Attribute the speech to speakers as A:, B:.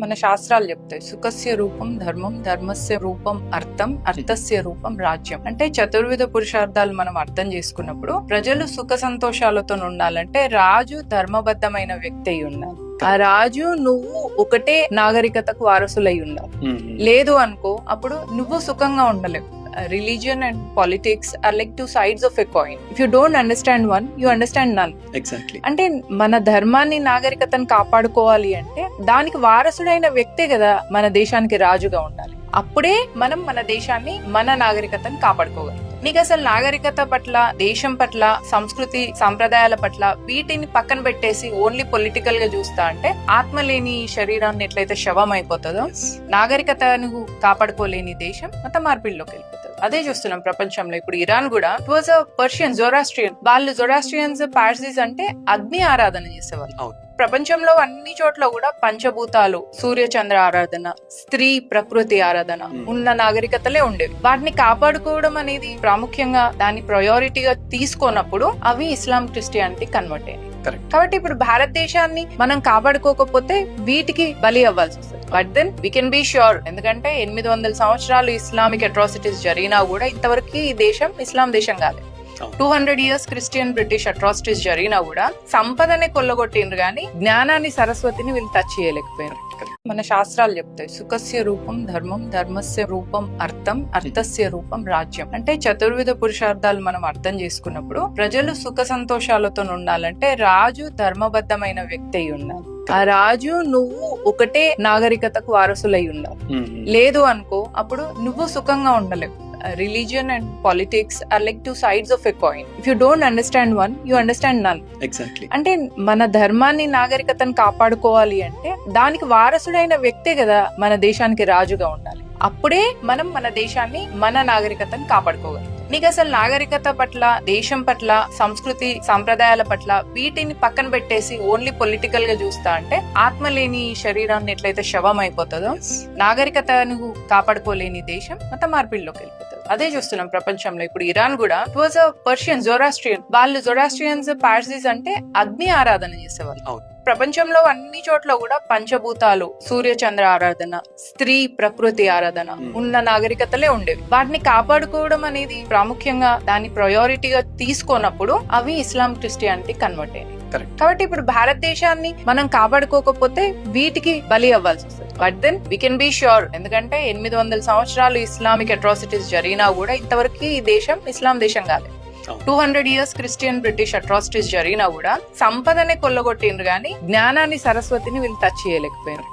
A: మన శాస్త్రాలు చెప్తాయి, సుఖస్య రూపం ధర్మం, ధర్మస్య రూపం అర్థం, అర్థస్య రూపం రాజ్యం. అంటే చతుర్విధ పురుషార్థాలు మనం అర్థం చేసుకున్నప్పుడు ప్రజలు సుఖ సంతోషాలతో ఉండాలంటే రాజు ధర్మబద్ధమైన వ్యక్తి అయి ఉండాలి. ఆ రాజు నువ్వు ఒకటే నాగరికతకు వారసులై ఉండాలి. లేదు అనుకో అప్పుడు నువ్వు సుఖంగా ఉండలేవు. Religion and politics are like two sides of a coin. If you don't understand one, you understand none.
B: Exactly.
A: అంటే మన ధర్మాన్ని నాగరికతను కాపాడుకోవాలి అంటే దానికి వారసుడైన వ్యక్తే కదా మన దేశానికి రాజుగా ఉండాలి. అప్పుడే మనం మన దేశాన్ని, మన నాగరికతను కాపాడుకోగలం. నీకు అసలు నాగరికత పట్ల, దేశం పట్ల, సంస్కృతి సంప్రదాయాల పట్ల వీటిని పక్కన పెట్టేసి ఓన్లీ పొలిటికల్ గా చూస్తా అంటే ఆత్మ లేని శరీరాన్ని ఎట్లయితే శవం అయిపోతుందో, నాగరికతను కాపాడుకోలేని దేశం మత మార్పిడిలోకి వెళ్ళిపోతుంది. అదే చూస్తున్నాం ప్రపంచంలో. ఇప్పుడు ఇరాన్ కూడా it was a Persian, Zoroastrian. వాళ్ళు జొరాస్ట్రియన్స్, పార్సీస్ అంటే అగ్ని ఆరాధన చేసేవాళ్ళు. ప్రపంచంలో అన్ని చోట్ల కూడా పంచభూతాలు, సూర్య చంద్ర ఆరాధన, స్త్రీ ప్రకృతి ఆరాధన ఉన్న నాగరికతలే ఉండేవి. వాటిని కాపాడుకోవడం అనేది ప్రాముఖ్యంగా దాని ప్రయారిటీగా తీసుకున్నప్పుడు అవి ఇస్లాం, క్రిస్టియానిటీ కన్వర్ట్ అయ్యాయి. కాబట్టి ఇప్పుడు భారతదేశాన్ని మనం కాపాడుకోకపోతే వీటికి బలి అవ్వాల్సి వస్తుంది. But then we can be sure, ఎందుకంటే 800 సంవత్సరాలు ఇస్లామిక్ అట్రాసిటీస్ జరిగినా కూడా ఇంతవరకు ఈ దేశం ఇస్లాం దేశం కాదు. 200 years క్రిస్టియన్ బ్రిటిష్ అట్రాసిటీస్ జరిగినా కూడా సంపదనే కొల్లగొట్టిండ్రు గానీ జ్ఞానాన్ని, సరస్వతిని వీళ్ళు టచ్ చేయలేకపోయారు. మన శాస్త్రాలు చెప్తాయి, సుఖస్య రూపం ధర్మం, ధర్మస్య రూపం అర్థం, అర్థస్య రూపం రాజ్యం. అంటే చతుర్విధ పురుషార్థాలు మనం అర్థం చేసుకున్నప్పుడు ప్రజలు సుఖ సంతోషాలతో ఉండాలంటే రాజు ధర్మబద్ధమైన వ్యక్తి అయి ఉండాలి. ఆ రాజు నువ్వు ఒకటే నాగరికతకు వారసులై ఉండాలి. లేదు అనుకో అప్పుడు నువ్వు సుఖంగా ఉండలేవు. Religion and politics are like two sides of a coin. If you don't understand one, you understand none.
B: Exactly.
A: అంటే మన ధర్మాన్ని, నాగరికతను కాపాడుకోవాలి అంటే దానికి వారసుడైన వ్యక్తే కదా మన దేశానికి రాజుగా ఉండాలి. అప్పుడే మనం మన దేశాన్ని, మన నాగరికతను కాపాడుకోగలం. నీకు అసలు నాగరికత పట్ల, దేశం పట్ల, సంస్కృతి సంప్రదాయాల పట్ల వీటిని పక్కన పెట్టేసి ఓన్లీ పొలిటికల్ గా చూస్తా అంటే ఆత్మ లేని శరీరాన్ని ఎట్లయితే శవం అయిపోతుందో, నాగరికతను కాపాడుకోలేని దేశం మత మార్పిడిలోకి వెళ్ళిపోతుంది. అదే చూస్తున్నాం ప్రపంచంలో. ఇప్పుడు ఇరాన్ కూడా it was a Persian, Zoroastrian. వాళ్ళు జొరాస్ట్రియన్స్, పార్సీస్ అంటే అగ్ని ఆరాధన చేసేవాళ్ళు. ప్రపంచంలో అన్ని చోట్ల కూడా పంచభూతాలు, సూర్య చంద్ర ఆరాధన, స్త్రీ ప్రకృతి ఆరాధన ఉన్న నాగరికతలే ఉండేవి. వాటిని కాపాడుకోవడం అనేది ప్రాముఖ్యంగా దాని ప్రయారిటీగా తీసుకున్నప్పుడు అవి ఇస్లాం, క్రిస్టియానిటీ కన్వర్ట్ అయ్యాయి. కాబట్టి ఇప్పుడు భారతదేశాన్ని మనం కాపాడుకోకపోతే వీటికి బలి అవ్వాల్సి వస్తుంది. But then we can be sure, ఎందుకంటే 800 సంవత్సరాలు ఇస్లామిక్ అట్రాసిటీస్ జరిగినా కూడా ఇంతవరకు ఈ దేశం ఇస్లాం దేశం కాదు. 200 years క్రిస్టియన్ బ్రిటిష్ అట్రాసిటీస్ జరిగినా కూడా సంపదనే కొల్లగొట్టిండ్రు గానీ జ్ఞానాన్ని, సరస్వతిని వీళ్ళు టచ్ చేయలేకపోయారు.